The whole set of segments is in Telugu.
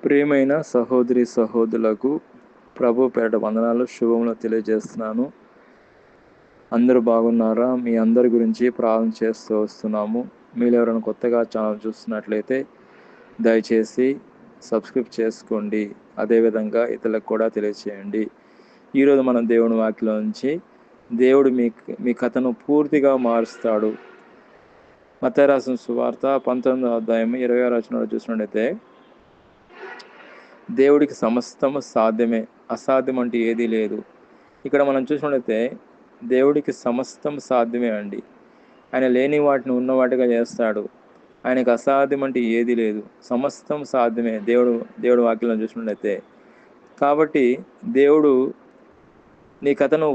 ప్రియమైన సహోదరి సహోదరులకు ప్రభు పేట వందనాలు శుభములు తెలియజేస్తున్నాను. అందరూ బాగున్నారా? మీ అందరి గురించి ప్రార్థన చేస్తూ వస్తున్నాము. మీరు ఎవరైనా కొత్తగా ఛానల్ చూస్తున్నట్లయితే దయచేసి సబ్స్క్రైబ్ చేసుకోండి. అదేవిధంగా ఇతరులకు కూడా తెలియచేయండి. ఈరోజు మనం దేవుని వాక్యం నుంచి దేవుడు మీ కథను పూర్తిగా మారుస్తాడు. మత్తయి రాసిన సువార్త 19వ అధ్యాయం 26వ వచనంలో చూసినట్లయితే, దేవుడికి సమస్తము సాధ్యమే, అసాధ్యం అంటే ఏదీ లేదు. ఇక్కడ మనం చూసినట్లయితే దేవుడికి సమస్తం సాధ్యమే అండి. ఆయన లేని వాటిని ఉన్న వాటిగా చేస్తాడు. ఆయనకు అసాధ్యం అంటే ఏదీ లేదు, సమస్తం సాధ్యమే దేవుడు వాక్యంలో చూసినట్లయితే. కాబట్టి దేవుడు నీ కథను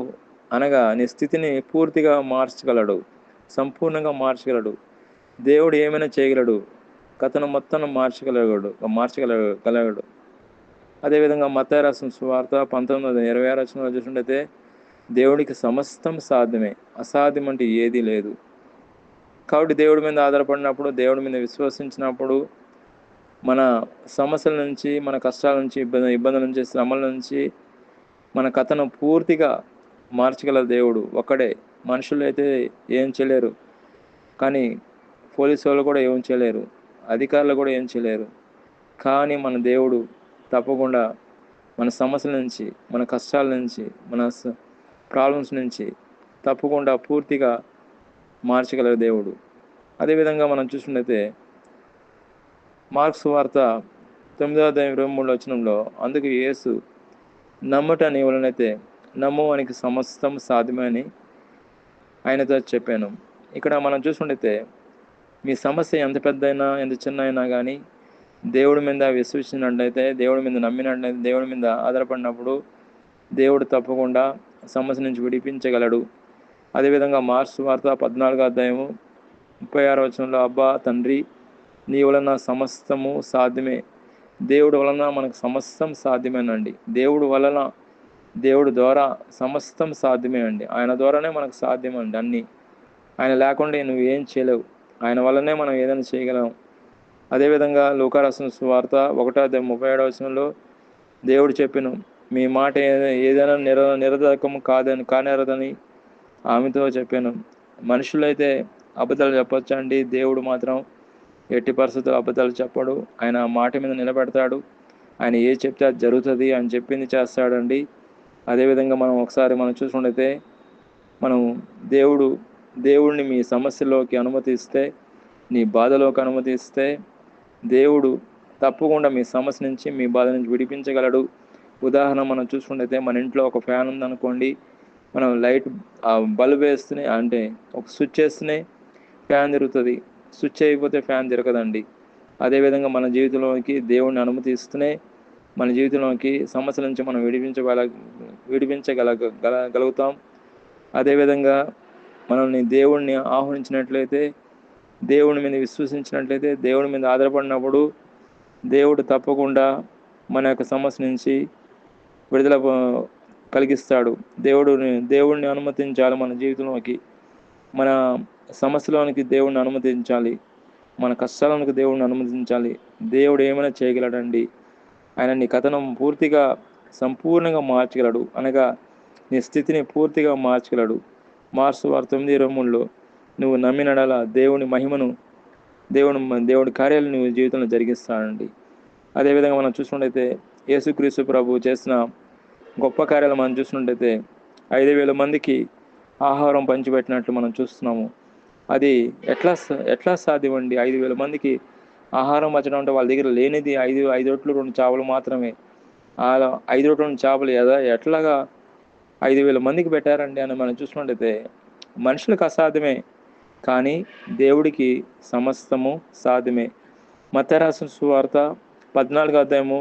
అనగా నీ స్థితిని పూర్తిగా మార్చగలడు, సంపూర్ణంగా మార్చగలడు. దేవుడు ఏమైనా చేయగలడు, కథను మొత్తం మార్చగలగడు. అదేవిధంగా మత్తయి రాసిన సువార్త 19:26 వచనంలో చూసినట్లయితే దేవుడికి సమస్తం సాధ్యమే, అసాధ్యం అంటే ఏదీ లేదు. కాబట్టి దేవుడి మీద ఆధారపడినప్పుడు, దేవుడి మీద విశ్వసించినప్పుడు మన సమస్యల నుంచి, మన కష్టాల నుంచి, ఇబ్బందుల నుంచి, శ్రమల నుంచి మన కథను పూర్తిగా మార్చగల దేవుడు ఒక్కడే. మనుషులు అయితే ఏం చేయలేరు, కానీ పోలీసు వాళ్ళు కూడా ఏం చేయలేరు, అధికారులు కూడా ఏం చేయలేరు. కానీ మన దేవుడు తప్పకుండా మన సమస్యల నుంచి, మన కష్టాల నుంచి, మన ప్రాబ్లమ్స్ నుంచి తప్పకుండా పూర్తిగా మార్చగల దేవుడు. అదేవిధంగా మనం చూసినట్లయితే మార్క్స్ వార్త 9వ అధ్యాయం 23వ వచనంలో, అందుకు యేసు నమ్ముట నీ వలనైతే నమ్ము, వానికి సమస్తం సాధ్యమే అని ఆయనతో చెప్పాను. ఇక్కడ మనం చూసినట్లయితే మీ సమస్య ఎంత పెద్దయినా ఎంత చిన్న అయినా కానీ దేవుడి మీద విశ్వసించినట్లయితే, దేవుడి మీద నమ్మినట్లయితే, దేవుడి మీద ఆధారపడినప్పుడు దేవుడు తప్పకుండా సమస్య నుంచి విడిపించగలడు. అదేవిధంగా మార్క్స్ వార్త 14వ అధ్యాయము 36వ వచనంలో, అబ్బా తండ్రి, నీ వలన సమస్తము సాధ్యమే. దేవుడి వలన మనకు సమస్తం సాధ్యమేనండి. దేవుడి ద్వారా సమస్తం సాధ్యమే అండి. ఆయన ద్వారానే మనకు సాధ్యమండి అన్నీ. ఆయన లేకుండా నువ్వు ఏం చేయలేవు. ఆయన వల్లనే మనం ఏదైనా చేయగలం. అదేవిధంగా లూకా రాసిన సువార్త 1వ అధ్యాయం 37వ వచనంలో దేవుడు చెప్పెను, మీ మాట ఏదైనా నిరర్ధకము కానేరదని ఆమెతో చెప్పాను. మనుషులైతే అబద్ధాలు చెప్పొచ్చండి, దేవుడు మాత్రం ఎట్టి పరిస్థితుల్లో అబద్ధాలు చెప్పడు. ఆయన మాట మీద నిలబెడతాడు. ఆయన ఏ చెప్తే అది జరుగుతుంది, అని చెప్పింది చేస్తాడండి. అదేవిధంగా మనం చూసుకుంటే దేవుడిని మీ సమస్యలోకి అనుమతిస్తే, నీ బాధలోకి అనుమతిస్తే దేవుడు తప్పకుండా మీ సమస్య నుంచి, మీ బాధ నుంచి విడిపించగలడు. ఉదాహరణ మనం చూసుకుంటే మన ఇంట్లో ఒక ఫ్యాన్ ఉందనుకోండి, మనం లైట్ బల్బ్ వేస్తూనే, అంటే ఒక స్విచ్ వేస్తూనే ఫ్యాన్ తిరుగుతుంది, స్విచ్ అయిపోతే ఫ్యాన్ తిరగదండి. అదేవిధంగా మన జీవితంలోకి దేవుడిని అనుమతిస్తూనే మన జీవితంలోకి సమస్యల నుంచి మనం విడిపించగలుగుతాం. అదేవిధంగా మనల్ని దేవుడిని ఆహ్వానించినట్లయితే, దేవుడి మీద విశ్వసించినట్లయితే, దేవుడి మీద ఆధారపడినప్పుడు దేవుడు తప్పకుండా మన యొక్క సమస్య నుంచి విడుదల కలిగిస్తాడు. దేవుడిని అనుమతించాలి మన జీవితంలోకి, మన సమస్యలోనికి దేవుడిని అనుమతించాలి, మన కష్టాలకు దేవుడిని అనుమతించాలి. దేవుడు ఏమైనా చేయగలడండి. ఆయన నీ కథనం పూర్తిగా సంపూర్ణంగా మార్చగలడు, అనగా నీ స్థితిని పూర్తిగా మార్చగలడు. మార్క్స్ వార్త 9:23లో నువ్వు నమ్మినడల దేవుని మహిమను, దేవుడి కార్యాలను నువ్వు జీవితంలో జరిగిస్తానండి. అదేవిధంగా మనం చూసినట్లయితే యేసుక్రీస్తు ప్రభు చేసిన గొప్ప కార్యాలు మనం చూసినట్లయితే 5,000 మందికి ఆహారం పంచిపెట్టినట్లు మనం చూస్తున్నాము. అది ఎట్లా సాధ్యం అండి? 5,000 మందికి ఆహారం పంచడం అంటే వాళ్ళ దగ్గర లేనిది 5 రొట్టెలు 2 చేపలు మాత్రమే. 5 రొట్టెలు 2 చేపలు ఎట్లాగా 5,000 మందికి పెట్టారండి అని మనం చూసినట్లయితే మనుషులకు అసాధ్యమే, కానీ దేవుడికి సమస్తము సాధ్యమే. మత్తయి రాసిన సువార్త 14వ అధ్యాయము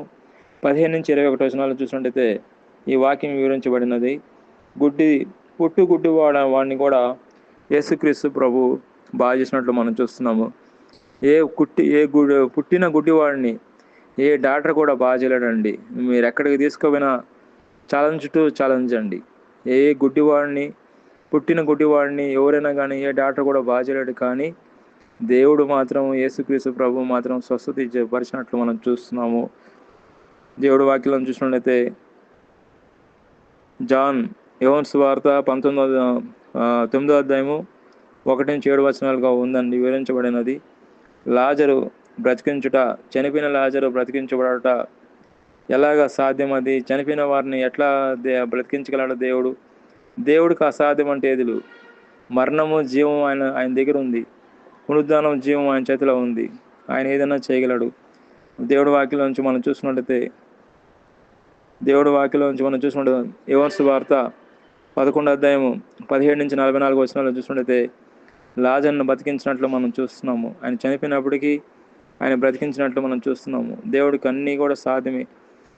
15 నుంచి 21 వచనాలు చూసినట్లయితే ఈ వాక్యం వివరించబడినది. గుడ్డి వాడిని కూడా యేసుక్రీస్తు ప్రభు బాగా చేసినట్లు మనం చూస్తున్నాము. పుట్టిన గుడ్డివాడిని ఏ డాక్టర్ కూడా బాగా చేయలేడండి. మీరు ఎక్కడికి తీసుకుపోయినా ఛాలెంజ్ అండి. పుట్టిన గుడ్డివాడిని ఎవరైనా కానీ ఏ డాక్టర్ కూడా బాగా చేయలేడు. కానీ దేవుడు మాత్రం, యేసుక్రీస్తు ప్రభు మాత్రం స్వస్థత పరిచినట్లు మనం చూస్తున్నాము. దేవుడి వాక్యం చూసినట్లయితే యోహాను సువార్త 9వ అధ్యాయము 1-7 ఉందండి వివరించబడినది. లాజరు బ్రతికించుట, చనిపోయిన లాజరు బ్రతికించబడట ఎలాగ సాధ్యం? అది చనిపోయిన వారిని ఎట్లా బ్రతికించగలడు దేవుడు? దేవుడికి అసాధ్యం అంటే ఏది లేదు. మరణము జీవం ఆయన దగ్గర ఉంది, పునరుద్ధానం జీవం ఆయన చేతిలో ఉంది. ఆయన ఏదైనా చేయగలడు. దేవుడి వాక్యం నుంచి మనం చూసినట్లయితే యోహాను సువార్త 11వ అధ్యాయము 17-44 చూసినట్లయితే లాజరును బ్రతికించినట్లు మనం చూస్తున్నాము. ఆయన చనిపోయినప్పటికీ ఆయన బ్రతికించినట్లు మనం చూస్తున్నాము. దేవుడికి అన్నీ కూడా సాధ్యమే.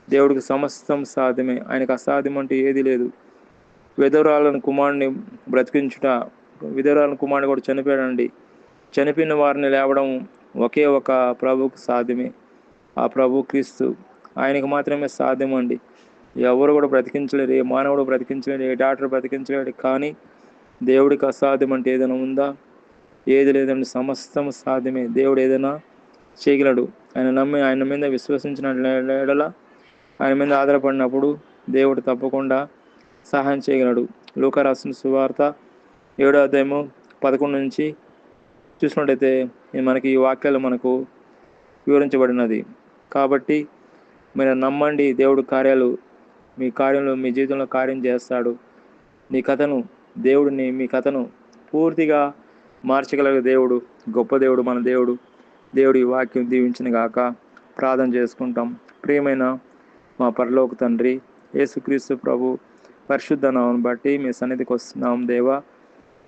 దేవుడికి సమస్తం సాధ్యమే. ఆయనకు అసాధ్యం అంటే ఏది లేదు. విధవరాలను కుమారుని బ్రతికించుట, విధవరాలను కుమారుడు కూడా చనిపోయాడండి. చనిపోయిన వారిని లేవడం ఒకే ఒక ప్రభువుకు సాధ్యమే. ఆ ప్రభు క్రీస్తు. ఆయనకు మాత్రమే సాధ్యం అండి. ఎవరు కూడా బ్రతికించలేరు, ఏ మానవుడు బ్రతికించలేడు, ఏ డాక్టర్ బ్రతికించలేడు. కానీ దేవుడికి అసాధ్యం అంటే ఏదైనా ఉందా? ఏది లేదండి. సమస్తం సాధ్యమే. దేవుడు ఏదైనా చేయగలడు. ఆయన నమ్మి ఆయన మీద విశ్వసించిన ఎడల, ఆయన మీద ఆధారపడినప్పుడు దేవుడు తప్పకుండా సహాయం చేయగలడు. లూకా రాసిన సువార్త 7వ అధ్యాయము 11 నుంచి చూసినట్టయితే మనకి ఈ వాక్యాలు మనకు వివరించబడినది. కాబట్టి మీరు నమ్మండి. దేవుడు కార్యాలు మీ జీవితంలో కార్యం చేస్తాడు. మీ కథను పూర్తిగా మార్చగలిగే దేవుడు, గొప్ప దేవుడు మన దేవుడు. దేవుడి వాక్యం దీవించిన గాక. ప్రార్థన చేసుకుంటాం. ప్రియమైన మా పరలోక తండ్రి, యేసుక్రీస్తు ప్రభు పరిశుద్ధ నామమును బట్టి మీ సన్నిధికి వస్తున్నాం దేవా.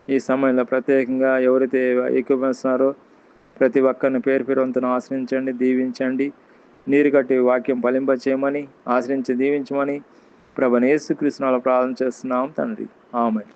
ఈ సమయంలో ప్రత్యేకంగా ఎవరైతే ఏకీభవిస్తున్నారో ప్రతి ఒక్కరిని పేరు వంతును ఆశ్రయించండి, దీవించండి. నీరు కట్టి వాక్యం ఫలింపచేయమని, ఆశ్రయించి దీవించమని ప్రభువైన యేసుక్రీస్తు నామములో ప్రార్థన చేస్తున్నాం తండ్రి. ఆమేన్.